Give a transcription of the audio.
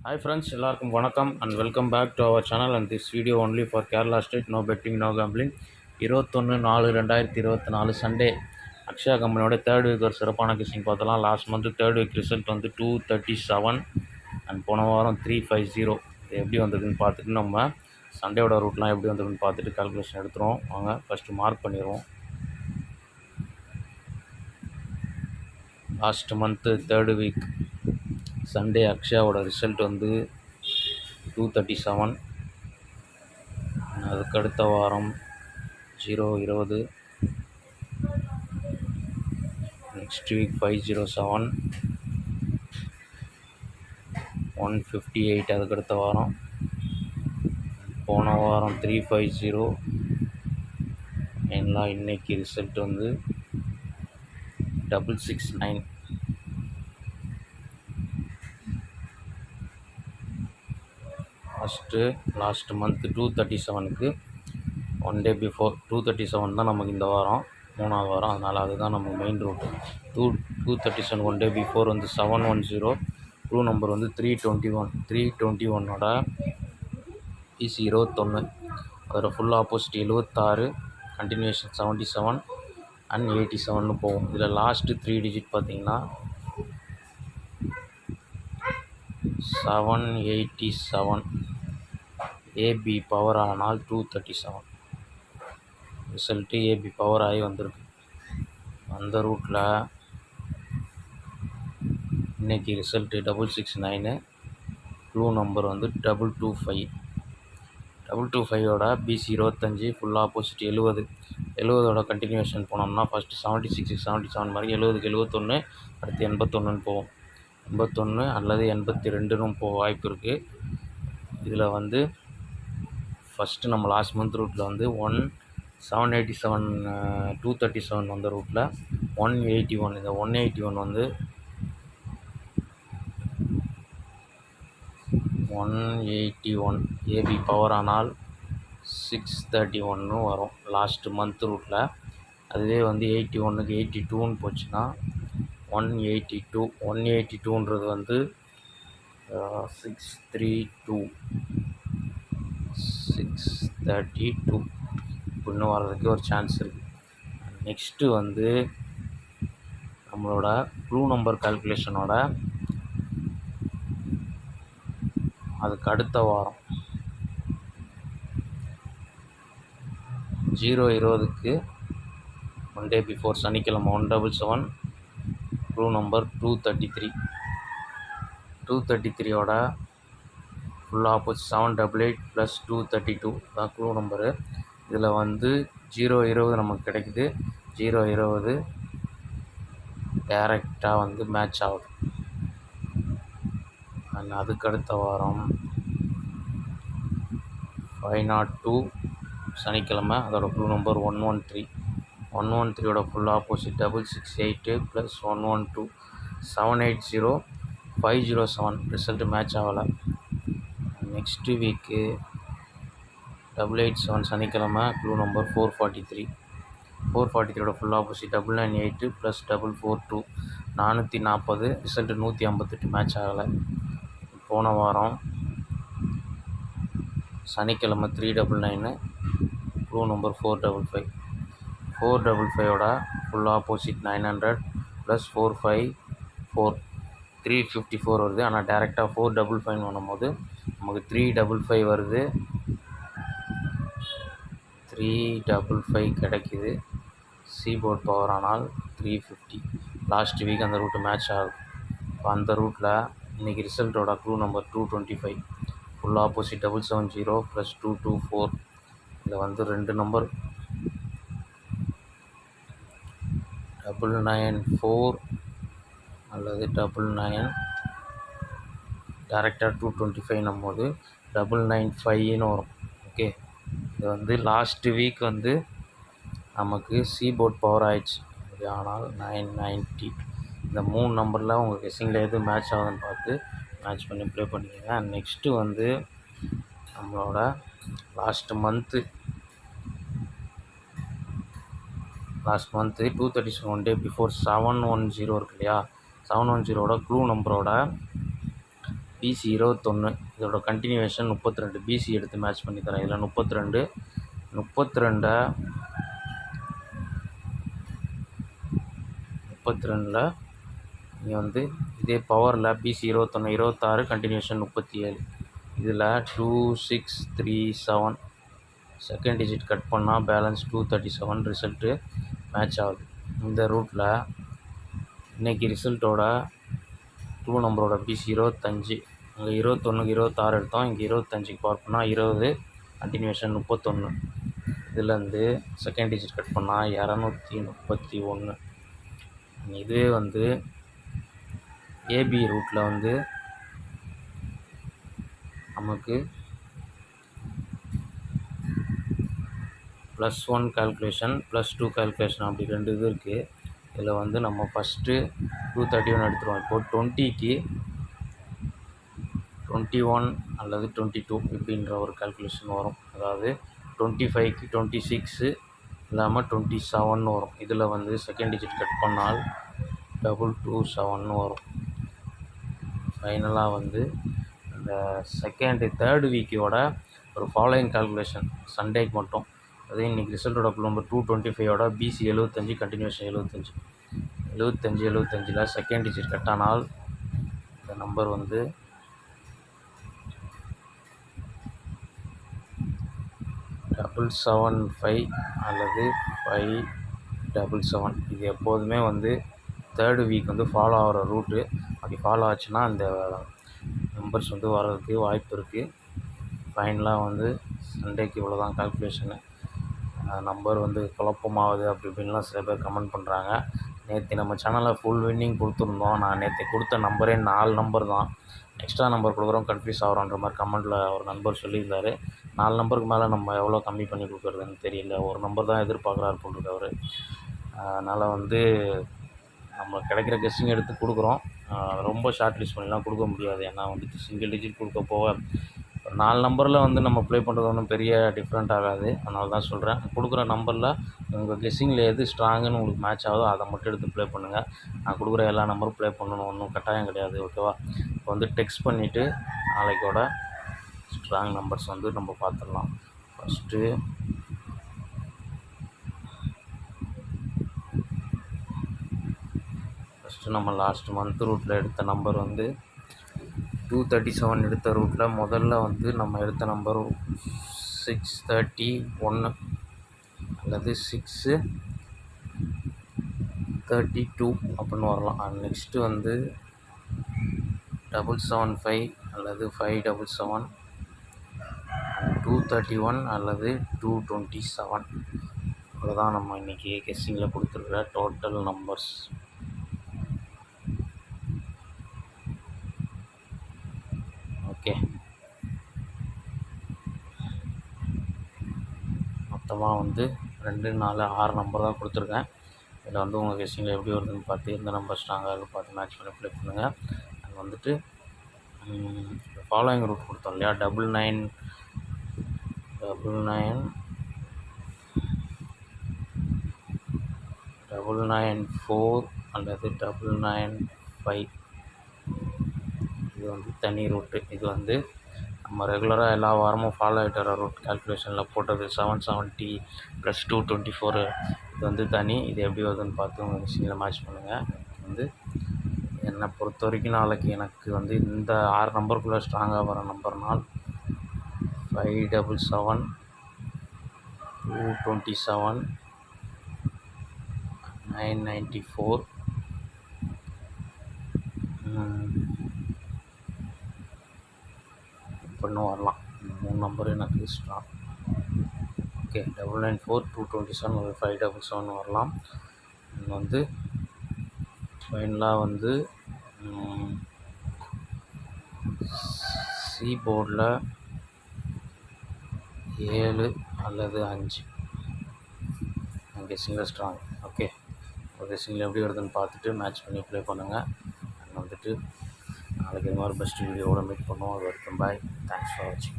Hi friends, எல்லாருக்கும் வணக்கம் and welcome back to our channel and this video only for Kerala State, no betting, no gambling. 21/4/2024 Sunday Akshaya கம்பெனியோட third week ஒரு சிறப்பான kissing பார்த்தலாம். Last month third week result வந்து 237 and போன வாரம் 350. இது எப்படி வந்ததுன்னு பார்த்துட்டு நம்ம சண்டேயோட ரூட்லாம் எப்படி வந்ததுன்னு பார்த்துட்டு கால்குலேஷன் எடுத்துருவோம். வாங்க ஃபஸ்ட்டு மார்க் பண்ணிடுவோம். Last month third week Sunday அக்ஷயாவோட ரிசல்ட் வந்து 237. அதுக்கடுத்த வாரம் 0-20, நெக்ஸ்ட் வீக் 507, 158 அதுக்கடுத்த வாரம், போன வாரம் 350. எல்லாம் இன்னைக்கு ரிசல்ட் வந்து 669. லாஸ்ட் மந்த் 237க்கு ஒன் டே பிஃபோர் 237 தான் நமக்கு இந்த வாரம் மூணாவது வாரம், அதனால் அதுதான் நம்ம main route. 237 one day before வந்து 710. ட்ரூ நம்பர் வந்து 321. 321ஓட ஈஸி 21, அதோட ஃபுல் ஆப்போசிட் 76, கண்டினியூஷன் 77 அண்ட் 87ன்னு போகும். இதில் லாஸ்ட்டு 3 டிஜிட் பார்த்திங்கன்னா 787. ஏபி பவர் ஆனால் 237 ரிசல்ட்டு ஏபி பவர் ஆகி வந்திருக்கு. அந்த ரூட்டில் இன்றைக்கி ரிசல்ட்டு 669. க்ளூ நம்பர் வந்து 225. 225ஓட பிசி 25, ஃபுல் ஆப்போசிட் 70. 70ஓட கண்டினியூஷன் போனோம்னா ஃபஸ்ட்டு 76 77 மாதிரி 70க்கு 71, அடுத்து 81ன்னு போவோம். 81 அல்லது 82ன்னு போக வாய்ப்பு இருக்குது. இதில் வந்து ஃபஸ்ட்டு நம்ம லாஸ்ட் மந்த் ரூட்டில் வந்து 787 237 வந்த ரூட்டில் 181. இந்த 181 வந்து 181 ஏபி பவர் ஆனால் 631 வரும் லாஸ்ட்டு மந்த் ரூட்டில். அதுவே வந்து 81க்கு 82ன்னு போச்சுன்னா 182. 182ன்றது வந்து 632 இப்படின்னு வர்றதுக்கு ஒரு சான்ஸ் இருக்குது. நெக்ஸ்ட்டு வந்து நம்மளோட க்ளூ நம்பர் கால்குலேஷனோட அதுக்கு அடுத்த வாரம் 0-20க்கு ஒன் டே பிஃபோர் சனிக்கிழமை 177. Clue number 233. 233ஓட ஃபுல் ஆப்போசிட் 788 + 232 தான் க்ளூ நம்பரு. இதில் வந்து 0-20 நமக்கு கிடைக்குது. 0-20 டேரெக்டாக வந்து மேட்ச் ஆகுது. அண்ட் அதுக்கடுத்த வாரம் 502 சனிக்கிழமை, அதோட க்ளூ நம்பர் 113. 113ஓட ஃபுல் ஆப்போசிட் 668 + 112 780. 507 ரிசல்ட்டு மேட்ச் ஆகலை. நெக்ஸ்ட்டு வீக்கு 887 சனிக்கிழமை, க்ளூ நம்பர் 443. 443ஓட ஃபுல் ஆப்போசிட் 998 + 442 440. ரிசல்ட்டு 158 மேட்ச் ஆகலை. போன வாரம் சனிக்கிழமை 399, க்ளூ நம்பர் 455. 455ஓட ஃபுல் ஆப்போசிட் 900 + 454 354 வருது. ஆனால் டேரெக்டாக 455 பண்ணும்போது நமக்கு 355 வருது. 355 கிடைக்கிது. சீபோர்ட் பவர் ஆனால் 350. லாஸ்ட் வீக் அந்த ரூட்டு மேட்ச் ஆகுது. இப்போ அந்த ரூட்டில் இன்றைக்கி ரிசல்ட்டோட க்ளூ நம்பர் 225. Full opposite 770 + 224. இதில் வந்து 2 நம்பர் 994 அல்லது 99. டேரெக்டாக 225 போது 995ன்னு வரும். ஓகே, இது வந்து லாஸ்ட்டு வீக் வந்து நமக்கு சீபோர்ட் பவர் ஆயிடுச்சு. ஆனால் 990. இந்த 3 நம்பரில் உங்கள் கெஸ்ஸிங்கில் எது மேட்ச் ஆகுதுன்னு பார்த்து மேட்ச் பண்ணி ப்ளே பண்ணிக்கோங்க. நெக்ஸ்ட்டு வந்து நம்மளோட last month 237 one day before 710 இருக்கு இல்லையா, 710ஓட க்ளூ நம்பரோட பிசி 21 இதோட கண்டினியூவேஷன் 32. பிசி எடுத்து மேட்ச் பண்ணி தரேன். இதில் 32 32ல் இங்கே வந்து இதே பவரில் பிசி 21 26 கண்டினியூஷன் 37. இதில் 2637 செகண்ட் டிஜிட் கட் பண்ணால் பேலன்ஸ் 237 ரிசல்ட்டு மேட்ச் ஆகுது. இந்த ரூட்டில் இன்றைக்கி ரிசல்ட்டோட 2 நம்பரோட பிசி 25 அங்கே 21க்கு 26 எடுத்தோம். இங்கே 25க்கு பவர் பண்ணால் 20 கண்டினியூஷன் 31. இதுலேருந்து செகண்ட் டிஜிட் கட் பண்ணால் 231. இதுவே வந்து ஏபி ரூட்டில் வந்து நமக்கு +1 கால்குலேஷன் +2 கால்குலேஷன் அப்படி 2 இது இருக்குது. இதில் வந்து நம்ம ஃபஸ்ட்டு 231 எடுத்துருவோம். இப்போது 20க்கு 21 அல்லது 22 இப்படின்ற ஒரு கால்குலேஷன் வரும். அதாவது 25க்கு 26 இல்லாமல் 27 வரும். இதில் வந்து செகண்ட் டிஜிட் கட் பண்ணால் 227 வரும். ஃபைனலாக வந்து இந்த தேர்ட் வீக்கோட ஒரு ஃபாலோயிங் கால்குலேஷன் சண்டேக்கு மட்டும். அதே இன்றைக்கி ரிசல்ட்டோட நம்பர் 225ஓட பிசி 75 கண்டினியூஷன் 75 செகண்ட் டிஜிட் கட் ஆனால் இந்த நம்பர் வந்து 775 அல்லது 577. இது எப்போதுமே வந்து தேர்டு வீக் வந்து ஃபாலோ ஆகிற ரூட்டு. அப்படி ஃபாலோ ஆச்சுன்னா அந்த நம்பர்ஸ் வந்து வர்றதுக்கு வாய்ப்பு இருக்குது. ஃபைனலாக வந்து சண்டேக்கு இவ்வளோ தான் கால்குலேஷனு. நம்பர் வந்து குழப்பமாகுது அப்படி இப்படின்லாம் சில பேர் கமெண்ட் பண்ணுறாங்க. நேற்று நம்ம சேனலில் ஃபுல் வின்னிங் கொடுத்துருந்தோம். நான் நேற்று கொடுத்த நம்பரே 4 நம்பர் தான். எக்ஸ்ட்ரா நம்பர் கொடுக்குறோம் கன்ஃபியூஸ் ஆகிறோன்ற மாதிரி கமெண்ட்டில் ஒரு நண்பர் சொல்லியிருந்தார். 4 நம்பருக்கு மேலே நம்ம எவ்வளோ கம்மி பண்ணி கொடுக்குறதுன்னு தெரியல. ஒரு நம்பர் தான் எதிர்பார்க்குறாரு போட்டிருக்கு அவர். அதனால் வந்து நம்ம கிடைக்கிற கெஸ்ஸிங் எடுத்து கொடுக்குறோம். ரொம்ப ஷார்ட் லிஸ்ட் பண்ணிலாம் கொடுக்க முடியாது. ஏன்னா வந்துட்டு சிங்கிள் டிஜிட் கொடுக்க போக ஒரு 4 நம்பரில் வந்து நம்ம ப்ளே பண்ணுறது ஒன்றும் பெரிய டிஃப்ரெண்ட் ஆகாது. அதனால தான் சொல்கிறேன். கொடுக்குற நம்பரில் உங்கள் கெஸ்ஸிங்கில் எது ஸ்ட்ராங்குன்னு உங்களுக்கு மேட்ச் ஆகுதோ அதை மட்டும் எடுத்து ப்ளே பண்ணுங்கள். நான் கொடுக்குற எல்லா நம்பரும் ப்ளே பண்ணணும் ஒன்றும் கட்டாயம் கிடையாது. ஓகேவா? இப்போ வந்து டெக்ஸ்ட் பண்ணிவிட்டு நாளைக்கோட ஸ்ட்ராங் நம்பர்ஸ் வந்து நம்ம பார்த்துடலாம். ஃபஸ்ட்டு நம்ம லாஸ்ட் மந்த் ரூட்டில் எடுத்த நம்பர் வந்து 237 எடுத்த ரூட்டில் முதல்ல வந்து நம்ம எடுத்த நம்பர் 631 அல்லது 632 அப்படின்னு வரலாம். நெக்ஸ்ட்டு வந்து 775 அல்லது 577, 231 அல்லது 227. அவ்வளோதான் நம்ம இன்றைக்கி கெஸ்ஸிங்கில் கொடுத்துருக்குற டோட்டல் நம்பர்ஸ். ஓகே, மொத்தமாக வந்து 2, 4, 6 நம்பர் தான் கொடுத்துருக்கேன். இதில் வந்து உங்கள் கெஸ்ஸிங்கில் எப்படி வருதுன்னு பார்த்து எந்த நம்பர் ஸ்ட்ராங்காக இருக்குது பார்த்து மேட்ச் பண்ணி ப்ளே பண்ணுங்கள். அது வந்துட்டு ஃபாலோயிங் ரூட் கொடுத்தோம் இல்லையா, 994 அல்லது 995. இது வந்து தனி ரூட்டு. இது வந்து நம்ம ரெகுலராக எல்லா வாரமும் ஃபாலோ ஆகிட்டு வர ரூட் கால்குலேஷனில் போட்டது 770 + 224. இது வந்து தனி. இது எப்படி வருதுன்னு பார்த்து உங்கள் மிஷினில் மேட்ச் பண்ணுங்கள். வந்து என்னை பொறுத்த வரைக்கும் நாளைக்கு எனக்கு வந்து இந்த 6 நம்பருக்குள்ளே ஸ்ட்ராங்காக வர நம்பர்னால் 577, 227, 994, இப்படின்னு வரலாம். இந்த 3 நம்பர் எனக்கு ஸ்ட்ராங். ஓகே, 994, 227, 577 வரலாம். இது வந்து ஃபைனலாக வந்து சி போர்டில் 7 அல்லது 5 கெஸ்ஸிங்கில் ஸ்ட்ராங். ஓகே, கெஸ்ஸிங்கில் எப்படி வருதுன்னு பார்த்துட்டு மேட்ச் பண்ணி ப்ளே பண்ணுங்கள். வந்துட்டு நாளைக்கு இது மாதிரி பெஸ்ட் வீடியோவோட மீட் பண்ணுவோம். அது வரைக்கும் பாய். தேங்க்ஸ் ஃபார் வாட்சிங்.